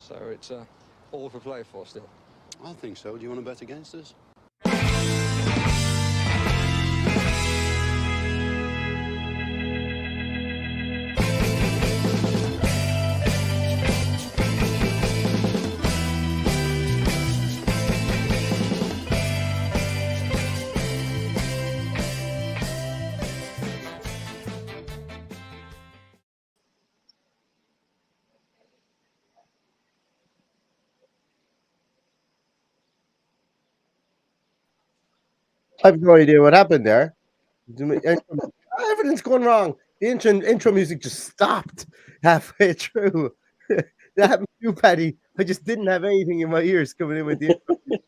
So it's all for play for still. I think so. Do you want to bet against us? I have no idea what happened there. Everything's going wrong. The intro music just stopped halfway through. That happened to you, Paddy. I just didn't have anything in my ears coming in with the intro music.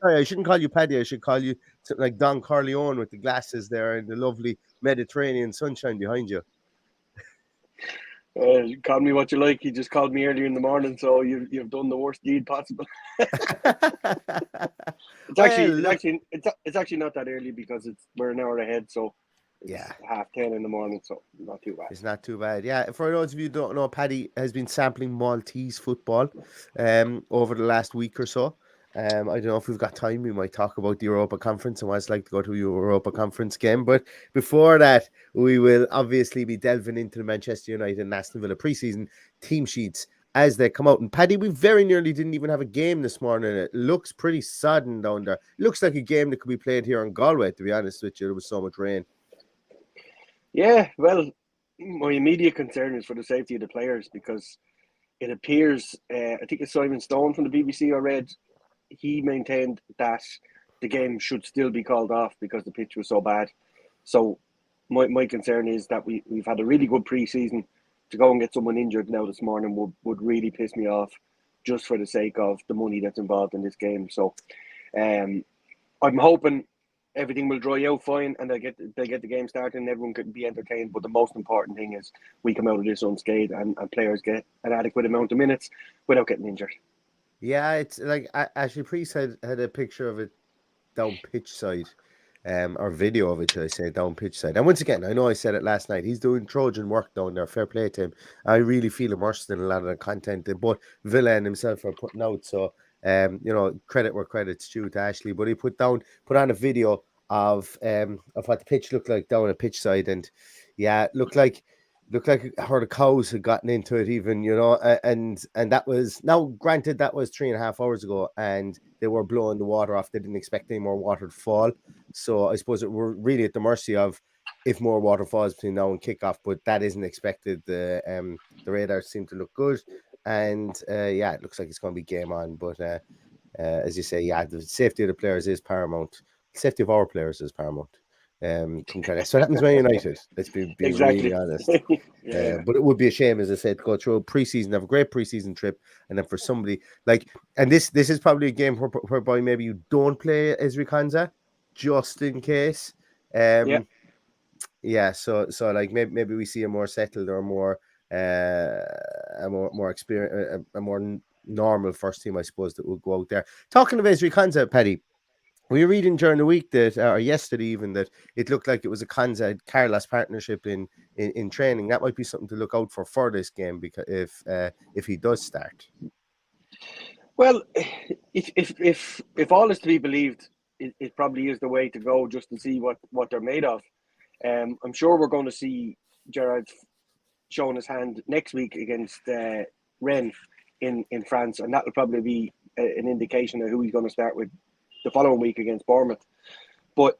Sorry, I shouldn't call you Paddy. I should call you something like Don Corleone with the glasses there and the lovely Mediterranean sunshine behind you. Call me what you like. He just called me earlier in the morning, so you've done the worst deed possible. It's actually not that early because we're an hour ahead, so it's 10:30 in the morning, so not too bad. It's not too bad. Yeah, for those of you who don't know, Paddy has been sampling Maltese football over the last week or so. I don't know if we've got time. We might talk about the Europa Conference and what it's like to go to a Europa Conference game. But before that, we will obviously be delving into the Manchester United and Aston Villa preseason team sheets as they come out. And Paddy, we very nearly didn't even have a game this morning. It looks pretty sodden down there. It looks like a game that could be played here in Galway, to be honest with you. There was so much rain. Yeah, well, my immediate concern is for the safety of the players because it appears, I think it's Simon Stone from the BBC I read, he maintained that the game should still be called off because the pitch was so bad. So my concern is that we've had a really good pre-season. To go and get someone injured now this morning would really piss me off just for the sake of the money that's involved in this game. So I'm hoping everything will dry out fine and they get the game started and everyone can be entertained. But the most important thing is we come out of this unscathed and players get an adequate amount of minutes without getting injured. Yeah, it's like Ashley Priest had a picture of it down pitch side, or video of it, should I say, down pitch side. And once again, I know I said it last night, he's doing Trojan work down there. Fair play to him. I really feel immersed in a lot of the content that both Villa and himself are putting out. So, credit where credit's due to Ashley. But he put on a video of what the pitch looked like down a pitch side, and yeah, it looked like a herd of cows had gotten into it even, and that was, now granted, that was 3.5 hours ago and they were blowing the water off. They didn't expect any more water to fall. So I suppose we're really at the mercy of if more water falls between now and kickoff, but that isn't expected. The radars seem to look good. And it looks like it's going to be game on. But as you say, the safety of the players is paramount. The safety of our players is paramount. So that happens when United. Let's be exactly. really honest. But it would be a shame, as I said, to go through a preseason, have a great preseason trip, and then for somebody and this is probably a game whereby maybe you don't play Ezri Konsa, just in case. So like maybe we see a more settled or more experience, a more normal first team, I suppose, that will go out there. Talking of Ezri Konsa, Paddy. We were reading during the week that, or yesterday even, that it looked like it was a Konsa-Carlos partnership in training. That might be something to look out for this game, because if he does start. Well, if all is to be believed, it probably is the way to go, just to see what they're made of. I'm sure we're going to see Gerrard showing his hand next week against Rennes in France, and that will probably be an indication of who he's going to start with the following week against Bournemouth. But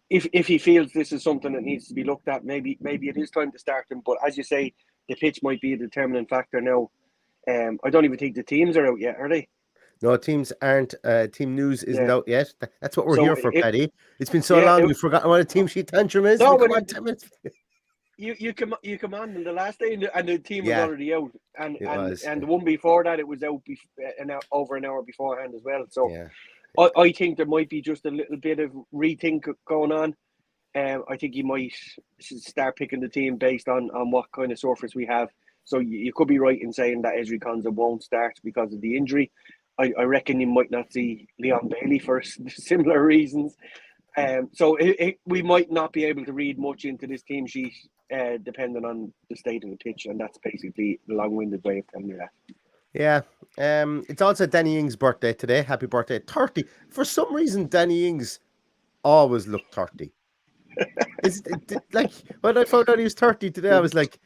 if he feels this is something that needs to be looked at, maybe it is time to start him. But as you say, the pitch might be a determinant factor now. I don't even think the teams are out yet, are they? No, teams aren't. Team news isn't out yet. That's what we're here for, Paddy. It's been so long, we've forgotten what a team sheet Tantrum is. No, but you come on the last day, and the team was already out, and the one before that, it was out over an hour beforehand as well. So I think there might be just a little bit of rethink going on. I think you might start picking the team based on what kind of surface we have. So you could be right in saying that Ezri Konsa won't start because of the injury. I reckon you might not see Leon Bailey for similar reasons. So we might not be able to read much into this team sheet depending on the state of the pitch, and that's basically the long-winded way of telling you that. Yeah. It's also Danny Ings' birthday today. Happy birthday. 30. For some reason, Danny Ings always looked 30. Like when I found out he was 30 today, I was like,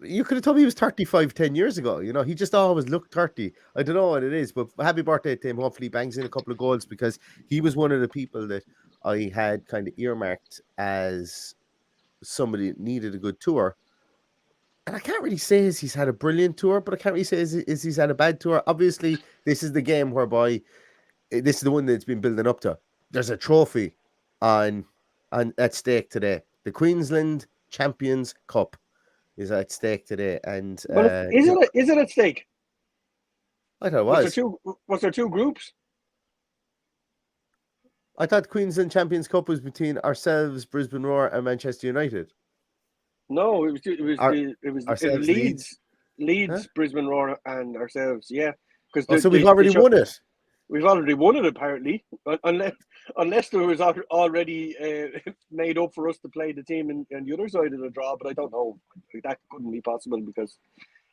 you could have told me he was 35 10 years ago. You know, he just always looked 30. I don't know what it is, but happy birthday to him. Hopefully he bangs in a couple of goals because he was one of the people that I had kind of earmarked as somebody that needed a good tour. And I can't really say he's had a brilliant tour, but I can't really say is he's had a bad tour. Obviously, this is the game whereby this is the one that's been building up to. There's a trophy on at stake today. The Queensland Champions Cup is at stake today, and But is it at stake? I thought it Was was. there two groups? I thought Queensland Champions Cup was between ourselves, Brisbane Roar, and Manchester United. No, it Our, was ourselves Leeds. Huh? Brisbane Roar, and ourselves. Yeah, because Oh, so we've already won it. We've already won it, apparently, unless there was already made up for us to play the team on the other side of the draw. But I don't know. That couldn't be possible because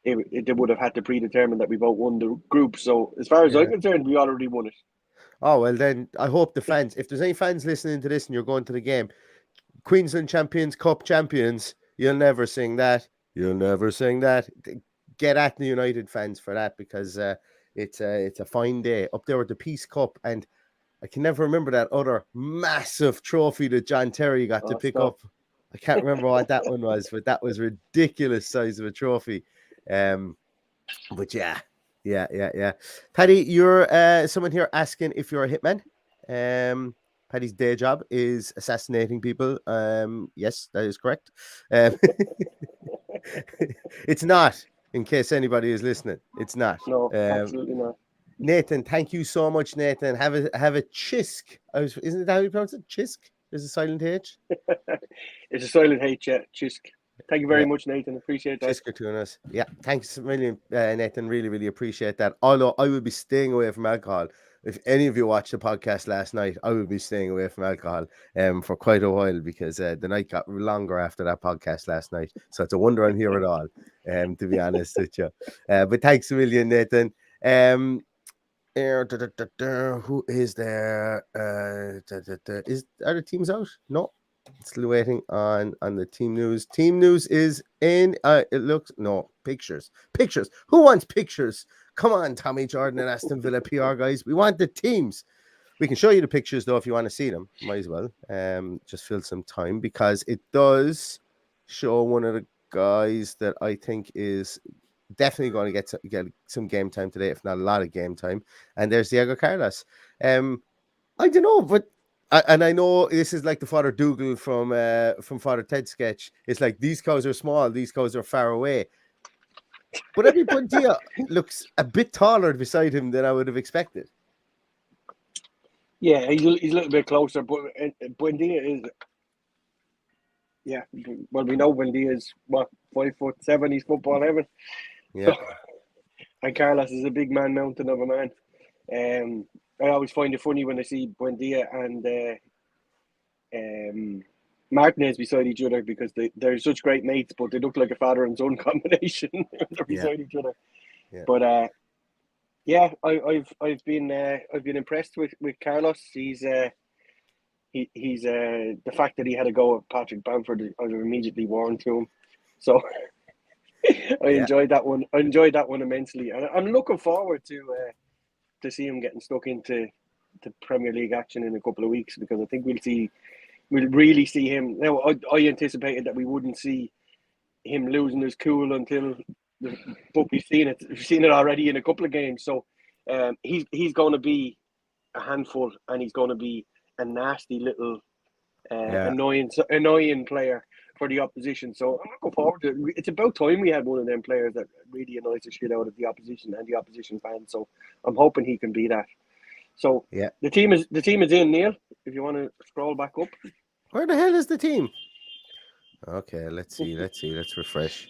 they would have had to predetermine that we both won the group. So as far as I'm concerned, we already won it. Oh, well, then I hope the fans, if there's any fans listening to this and you're going to the game, Queensland Champions Cup champions, you'll never sing that. You'll never sing that. Get at the United fans for that because it's a fine day up there with the Peace Cup, and I can never remember that other massive trophy that John Terry got to pick up. I can't remember what that one was, but that was ridiculous size of a trophy. But yeah. Paddy, you're someone here asking if you're a hitman. Paddy's day job is assassinating people. Yes, that is correct. It's not, in case anybody is listening. It's not. No, absolutely not. Nathan, thank you so much, Nathan. Have a chisk. Isn't it how you pronounce it? Chisk? There's a silent H. It's a silent H, yeah. Chisk. Thank you very much, Nathan. Appreciate that. Chisker to us. Yeah, thanks a million, Nathan. Really, really appreciate that. Although I will be staying away from alcohol. If any of you watched the podcast last night, I will be staying away from alcohol for quite a while because the night got longer after that podcast last night. So it's a wonder I'm here at all, to be honest with you. But thanks a million, Nathan. Who is there? Are the teams out? No. Still waiting on the team news. Team news is in. It looks pictures. Who wants pictures? Come on, Tommy Jordan and Aston Villa PR guys. We want the teams. We can show you the pictures though if you want to see them. Might as well. Just fill some time because it does show one of the guys that I think is definitely going to get some game time today, if not a lot of game time. And there's Diego Carlos. I don't know, but. And I know this is like the Father Dougal from Father Ted sketch. It's like these cows are small, these cows are far away. But every Buendia looks a bit taller beside him than I would have expected. Yeah, he's a little bit closer, but Buendia is. Yeah, well, we know Buendia is 5'7". He's football heaven. Yeah. And Carlos is a big man, mountain of a man. I always find it funny when I see Buendia and Martinez beside each other because they're such great mates, but they look like a father and son combination when they're beside each other. Yeah. But I've been impressed with Carlos. He's the fact that he had a go at Patrick Bamford, I was immediately warned to him. So I enjoyed that one. I enjoyed that one immensely, and I'm looking forward to see him getting stuck into Premier League action in a couple of weeks because I think we'll really see him. Now, I anticipated that we wouldn't see him losing his cool until, but we've seen it already in a couple of games. So he's going to be a handful, and he's going to be a nasty little annoying player for the opposition. So I'm looking forward to it. It's about time we had one of them players that really annoys the shit out of the opposition and the opposition fans. So I'm hoping he can be that. So the team is in, Neil. If you want to scroll back up. Where the hell is the team? Okay, let's see. Let's refresh.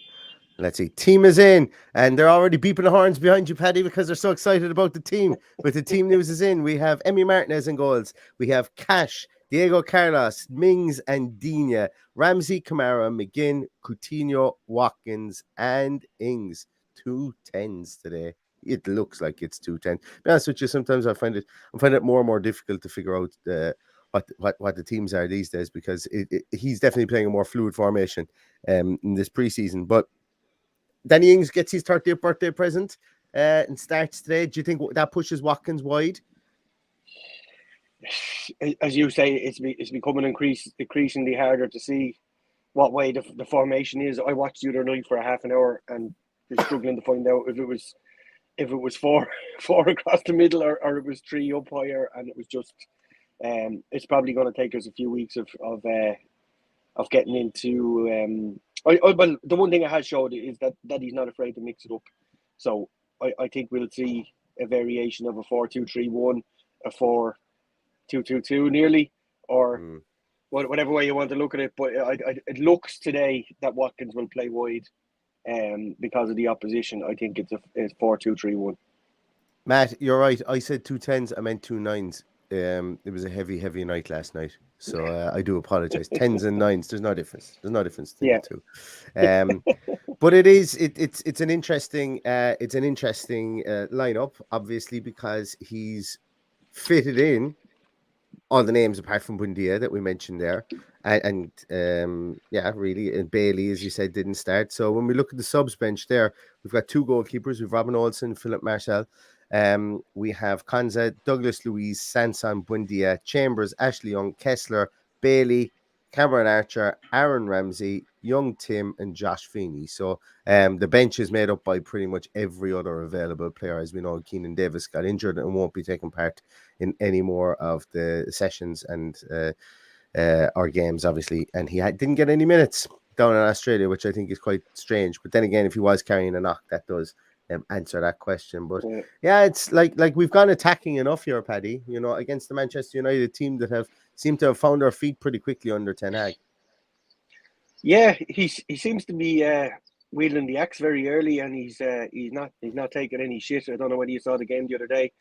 Let's see. Team is in, and they're already beeping the horns behind you, Paddy, because they're so excited about the team. But the team news is in. We have Emi Martinez in goals. We have Cash, Diego Carlos, Mings and Dina, Ramsey, Kamara, McGinn, Coutinho, Watkins, and Ings. two tens today. It looks like it's 2-10. To be honest with you, sometimes I find it more and more difficult to figure out what the teams are these days, because he's definitely playing a more fluid formation in this preseason. But Danny Ings gets his 30th birthday present and starts today. Do you think that pushes Watkins wide? As you say, it's becoming increasingly harder to see what way the formation is. I watched the other night for a half an hour and was struggling to find out if it was four across the middle or it was three up higher, and it was just it's probably going to take us a few weeks of getting into well, the one thing it has showed is that he's not afraid to mix it up. So I think we'll see a variation of a 4-2-3-1, a 4-2-2-2 nearly, or whatever way you want to look at it. But it looks today that Watkins will play wide because of the opposition. I think it's 4-2-3-1. Matt, you're right. I said 2-10s. I meant 2-9s. It was a heavy night last night, so I do apologize. 10s and 9s, there's no difference. There's no difference between the two. But it's an interesting lineup, obviously, because he's fitted in all the names apart from Buendia that we mentioned there, and really, and Bailey, as you said, didn't start. So when we look at the subs bench there, we've got two goalkeepers. We've Robin Olsen, Philip Marshall. We have Konza, Douglas Luiz, Sanson, Buendia, Chambers, Ashley Young, Kessler, Bailey, Cameron Archer, Aaron Ramsey, Young Tim, and Josh Feeney. So the bench is made up by pretty much every other available player. As we know, Keenan Davis got injured and won't be taking part in any more of the sessions and our games, obviously. And he didn't get any minutes down in Australia, which I think is quite strange. But then again, if he was carrying a knock, that does answer that question. But yeah, it's like we've gone attacking enough here, Paddy, against the Manchester United team that seemed to have found their feet pretty quickly under Ten Hag. Yeah, he seems to be wheeling the axe very early, and he's not taking any shit. I don't know whether you saw the game the other day.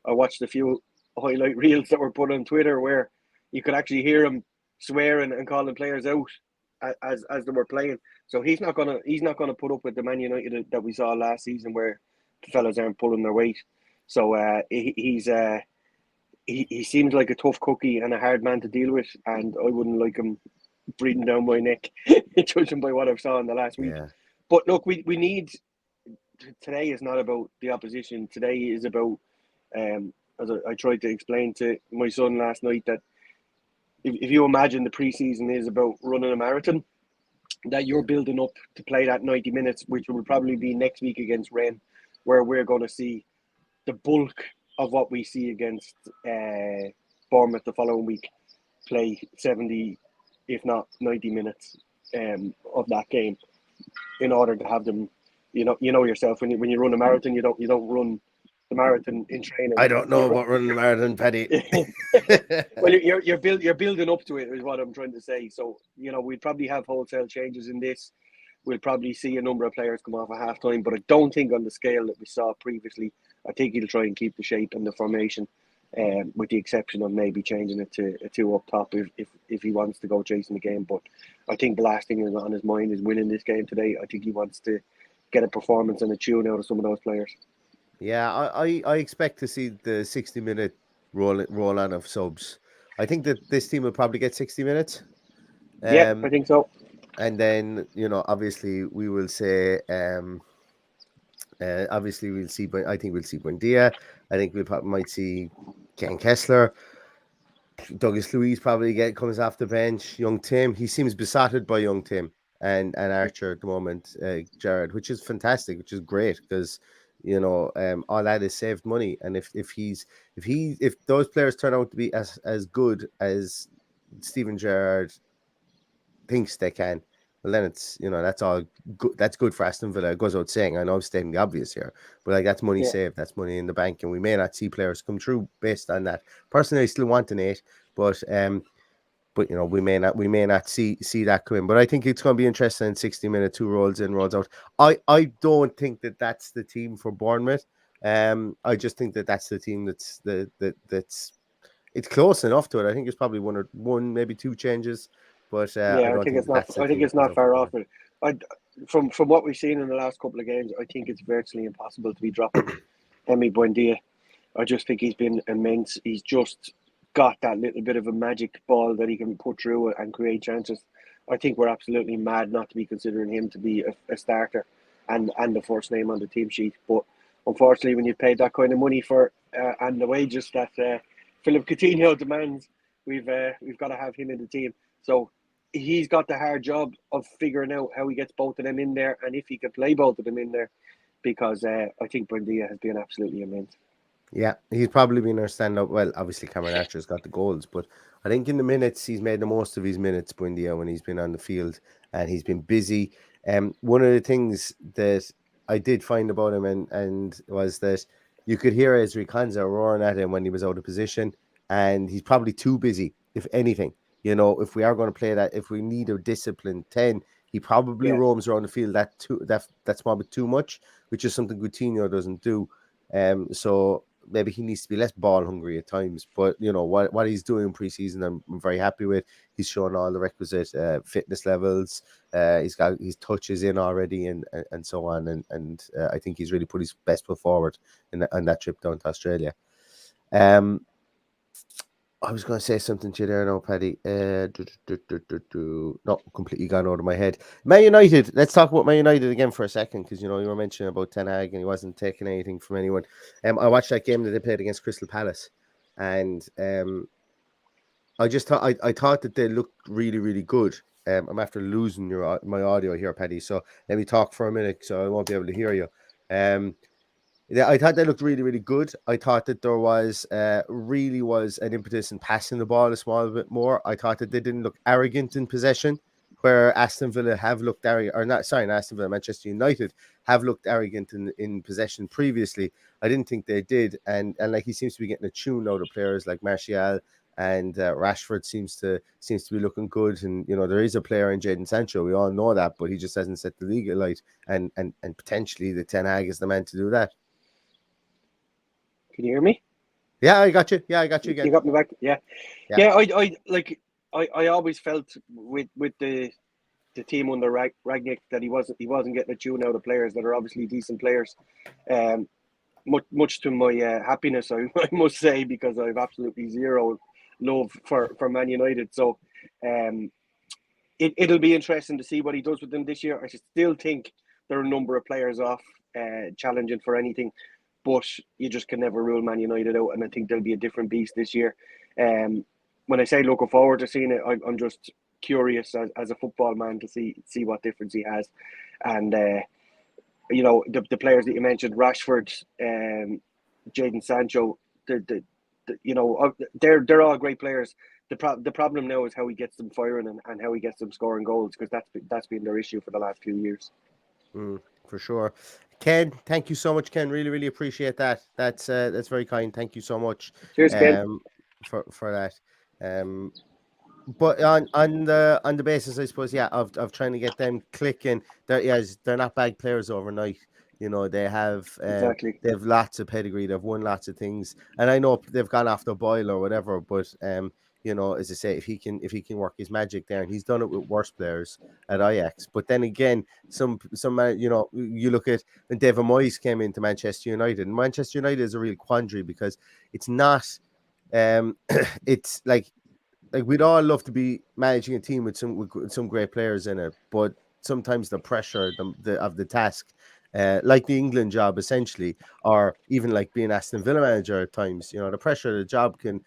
I watched a few highlight reels that were put on Twitter where you could actually hear him swearing and calling players out as they were playing. So he's not gonna put up with the Man United that we saw last season, where the fellas aren't pulling their weight. So he seems like a tough cookie and a hard man to deal with, and I wouldn't like him breathing down my neck, judging by what I've saw in the last week. Yeah. But look, we need, today is not about the opposition. Today is about, as I tried to explain to my son last night, that if you imagine the preseason is about running a marathon, that you're building up to play that 90 minutes, which will probably be next week against Rennes, where we're going to see the bulk of what we see against Bournemouth the following week, play 70, if not 90 minutes of that game, in order to have them. You know yourself, when you run a marathon, you don't run the marathon in training. I don't know about running the marathon, Paddy. Well, you're building up to it, is what I'm trying to say. So we'd probably have wholesale changes in this. We'll probably see a number of players come off at halftime, but I don't think on the scale that we saw previously. I think he'll try and keep the shape and the formation, with the exception of maybe changing it to a two up top if he wants to go chasing the game. But I think the last thing on his mind is winning this game today. I think he wants to get a performance and a tune out of some of those players. Yeah, I expect to see the 60-minute roll on of subs. I think that this team will probably get 60 minutes. Yeah, I think so. And then, obviously we will say, obviously we'll see, I think we'll see Buendia. I think we might see Ken Kessler. Douglas Luiz probably comes off the bench. Young Tim, he seems besotted by Young Tim and Archer at the moment, Jared, which is fantastic, which is great, because all that is saved money. And if those players turn out to be as good as Steven Gerrard thinks they can, well, then it's that's all good. That's good for Aston Villa. It goes without saying. I know I'm stating the obvious here, but that's money saved. That's money in the bank, and we may not see players come through based on that. Personally, I still want an 8, but we may not see that come in. But I think it's going to be interesting in 60 minutes, 2 rolls in, rolls out. I don't think that's the team for Bournemouth. I just think that's the team that's it's close enough to it. I think it's probably one maybe 2 changes. But I think it's not far off it. from what we've seen in the last couple of games, I think it's virtually impossible to be dropping Emi Buendia. I just think he's been immense. He's just got that little bit of a magic ball that he can put through and create chances. I think we're absolutely mad not to be considering him to be a starter and the first name on the team sheet. But unfortunately, when you've paid that kind of money for and the wages that Philip Coutinho demands, we've got to have him in the team. So he's got the hard job of figuring out how he gets both of them in there and if he can play both of them in there, because I think Buendia has been absolutely immense. Yeah, he's probably been our standout. Well, obviously Cameron Archer's got the goals, but I think in the minutes he's made the most of his minutes, Buendia, when he's been on the field and he's been busy. One of the things that I did find about him and was that you could hear Ezri Konsa roaring at him when he was out of position, and he's probably too busy, if anything. You know, if we are going to play that, if we need a disciplined 10, he probably roams around the field that's probably too much, which is something Coutinho doesn't do. So maybe he needs to be less ball hungry at times, but you know what he's doing in preseason, I'm very happy with. He's shown all the requisite fitness levels. He's got his touches in already, and so on, and I think he's really put his best foot forward on that trip down to Australia. I was going to say something to you there now, Paddy. Not completely gone out of my head. Man United. Let's talk about Man United again for a second, because you were mentioning about Ten Hag and he wasn't taking anything from anyone. I watched that game that they played against Crystal Palace, and I just thought I thought that they looked really, really good. I'm after losing my audio here, Paddy. So let me talk for a minute, so I won't be able to hear you. Yeah, I thought they looked really, really good. I thought that there was really was an impetus in passing the ball a small bit more. I thought that they didn't look arrogant in possession, where Aston Villa have looked arrogant, or not, sorry, not Aston Villa, Manchester United have looked arrogant in possession previously. I didn't think they did. And like he seems to be getting a tune out of players like Martial, and Rashford seems to be looking good. And there is a player in Jadon Sancho. We all know that, but he just hasn't set the league alight. And potentially the Ten Hag is the man to do that. Can you hear me? Yeah, I got you. Yeah, I got you again. You got me back. Yeah. I always felt with the team under Ragnick that he wasn't getting a tune out of players that are obviously decent players. Much to my happiness, I must say, because I have absolutely zero love for Man United. So it'll be interesting to see what he does with them this year. I still think there are a number of players off challenging for anything, but you just can never rule Man United out, and I think they'll be a different beast this year. When I say looking forward to seeing it, I'm just curious as a football man to see what difference he has. And the players that you mentioned, Rashford, Jadon Sancho, they're all great players. The problem now is how he gets them firing and how he gets them scoring goals, because that's been their issue for the last few years. For sure. Ken, thank you so much, Ken. Really, really appreciate that. That's very kind. Thank you so much. Cheers, Ken. For that. But on the basis, I suppose, of trying to get them clicking. They're not bad players overnight. They have Exactly. they have lots of pedigree. They've won lots of things, and I know they've gone off the boil or whatever. But as I say, if he can work his magic there, and he's done it with worse players at Ajax. But then again, some you look at when David Moyes came into Manchester United, and Manchester United is a real quandary, because it's not it's like we'd all love to be managing a team with some great players in it, but sometimes the pressure of the task, like the England job essentially, or even like being Aston Villa manager at times, the pressure of the job can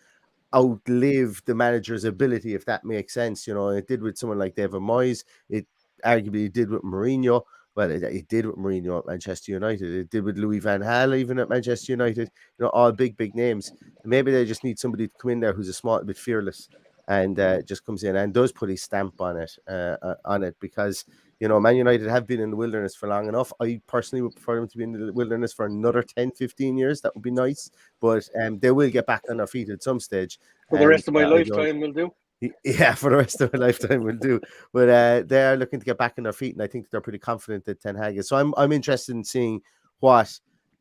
outlive the manager's ability, if that makes sense. It did with someone like David Moyes. It arguably did with Mourinho. Well, it did with Mourinho at Manchester United. It did with Louis van Gaal even at Manchester United. All big names. Maybe they just need somebody to come in there who's a small bit fearless and just comes in and does put his stamp on it, because Man United have been in the wilderness for long enough. I personally would prefer them to be in the wilderness for another 10-15 years. That would be nice, but they will get back on their feet at some stage. For the rest of my lifetime will do. Yeah, for the rest of my lifetime will do. But they are looking to get back on their feet, and I think they're pretty confident that Ten Hag is. So I'm interested in seeing what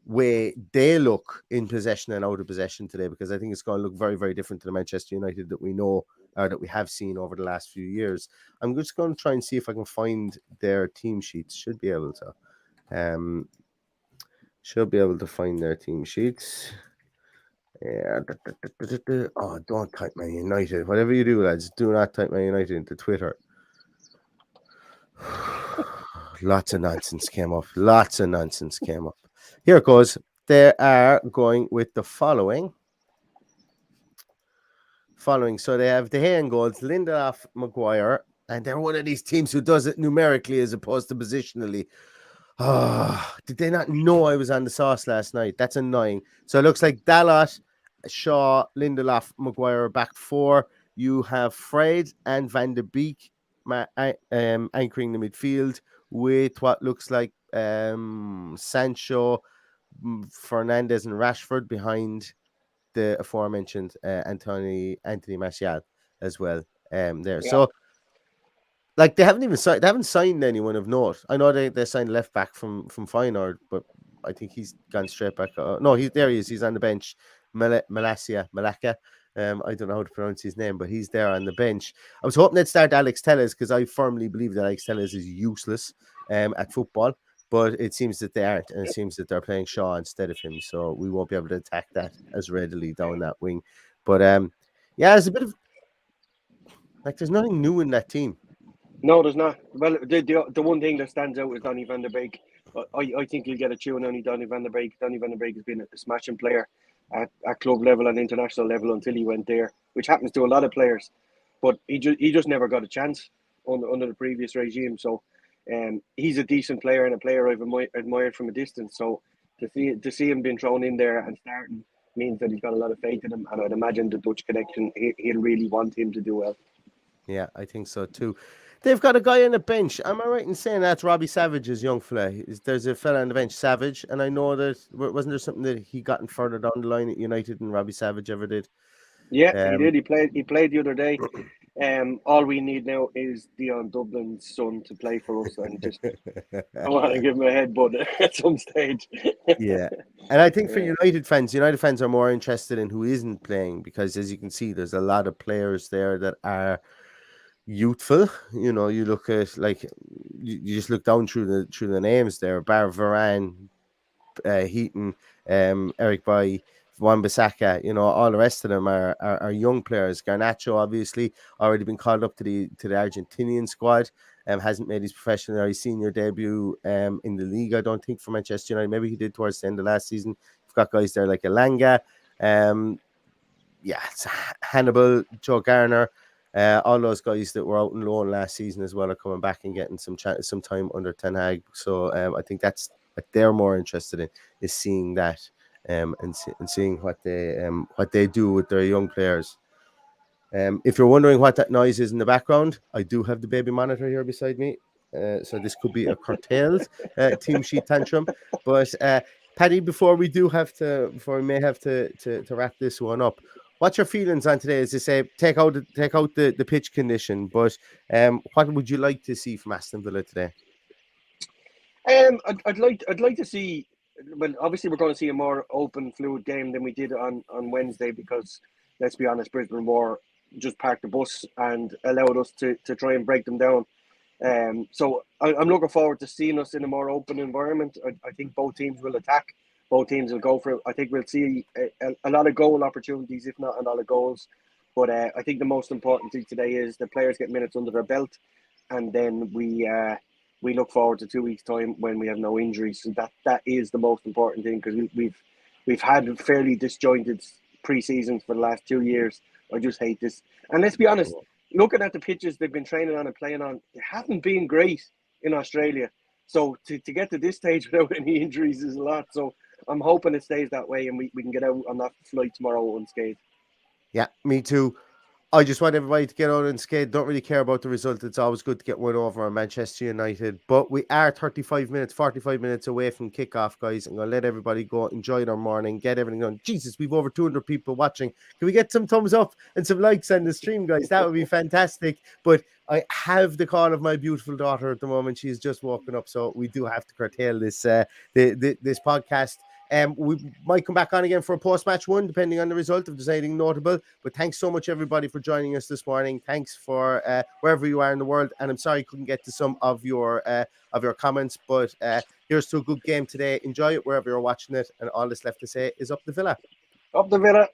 way they look in possession and out of possession today, because I think it's going to look very, very different to the Manchester United that we know or that we have seen over the last few years. I'm just going to try and see if I can find their team sheets. Should be able to find their team sheets. Yeah. Oh, don't type Man United. Whatever you do, lads, do not type Man United into Twitter. Lots of nonsense came up. Here it goes. They are going with the following. So they have De Gea in goals, Lindelof, Maguire, and they're one of these teams who does it numerically as opposed to positionally. Oh, did they not know I was on the sauce last night? That's annoying. So it looks like Dalot, Shaw, Lindelof, Maguire back four. You have Fred and Van de Beek anchoring the midfield with what looks like Sancho, Fernandez, and Rashford behind the aforementioned Anthony Martial as well. There. Yeah. So like they haven't signed anyone of note. I know they signed left back from Feyenoord, but I think he's gone straight back. No, he is. He's on the bench. Malaka. I don't know how to pronounce his name, but he's there on the bench. I was hoping they'd start Alex Telles because I firmly believe that Alex Telles is useless at football. But it seems that they aren't, and it seems that they're playing Shaw instead of him, so we won't be able to attack that as readily down that wing. But yeah, there's a bit of like there's nothing new in that team. No, there's not. Well, the one thing that stands out is Donny van der Beek. I think you'll get a tune on Donny van der Beek. Donny van der Beek has been a smashing player at club level and international level until he went there, which happens to a lot of players. But he just never got a chance under the previous regime. So he's a decent player and a player I've admired from a distance. So to see him being thrown in there and starting means that he's got a lot of faith in him. And I'd imagine the Dutch connection, he'll really want him to do well. Yeah, I think so too. They've got a guy on the bench. Am I right in saying that's Robbie Savage's young fella? There's a fella on the bench, Savage, and I know that wasn't there something that he gotten further down the line at United than Robbie Savage ever did? Yeah, he did. He played the other day. All we need now is Dion Dublin's son to play for us, and just I want to give him a headbutt at some stage. Yeah, and I think for United fans are more interested in who isn't playing because, as you can see, there's a lot of players there that are youthful. You know, you look at like you just look down through the names there. Bar Varane, Heaton, Eric Bailly, Wan-Bissaka, you know, all the rest of them are young players. Garnacho obviously already been called up to the Argentinian squad. Hasn't made his professional or his senior debut in the league, I don't think, for Manchester United. Maybe he did towards the end of last season. You've got guys there like Elanga, it's Hannibal, Joe Garner. All those guys that were out on loan last season as well are coming back and getting some time under Ten Hag. So I think that's what they're more interested in, is seeing that and seeing what they do with their young players. If you're wondering what that noise is in the background, I do have the baby monitor here beside me. So this could be a curtailed team sheet tantrum. But Paddy, before we may have to wrap this one up, what's your feelings on today? As they say, take out the pitch condition, but what would you like to see from Aston Villa today? I'd like to see. Well, obviously we're going to see a more open, fluid game than we did on Wednesday because, let's be honest, Brisbane were just parked the bus and allowed us to try and break them down. So I'm looking forward to seeing us in a more open environment. I think both teams will attack. Both teams will go for it. I think we'll see a lot of goal opportunities, if not a lot of goals. But I think the most important thing today is the players get minutes under their belt, and then we look forward to 2 weeks' time when we have no injuries. So that is the most important thing because we've had fairly disjointed pre-seasons for the last 2 years. I just hate this. And let's be honest, looking at the pitches they've been training on and playing on, they haven't been great in Australia. So to get to this stage without any injuries is a lot. So I'm hoping it stays that way and we can get out on that flight tomorrow unscathed. Yeah, me too. I just want everybody to get out unscathed. Don't really care about the result. It's always good to get one over on Manchester United. But we are 45 minutes away from kickoff, guys. I'm going to let everybody go enjoy their morning, get everything done. Jesus, we've over 200 people watching. Can we get some thumbs up and some likes on the stream, guys? That would be fantastic. But I have the call of my beautiful daughter at the moment. She's just woken up, so we do have to curtail this this podcast. We might come back on again for a post-match one, depending on the result, if there's anything notable. But thanks so much, everybody, for joining us this morning. Thanks for wherever you are in the world. And I'm sorry I couldn't get to some of your comments, but here's to a good game today. Enjoy it wherever you're watching it. And all that's left to say is up the Villa. Up the Villa.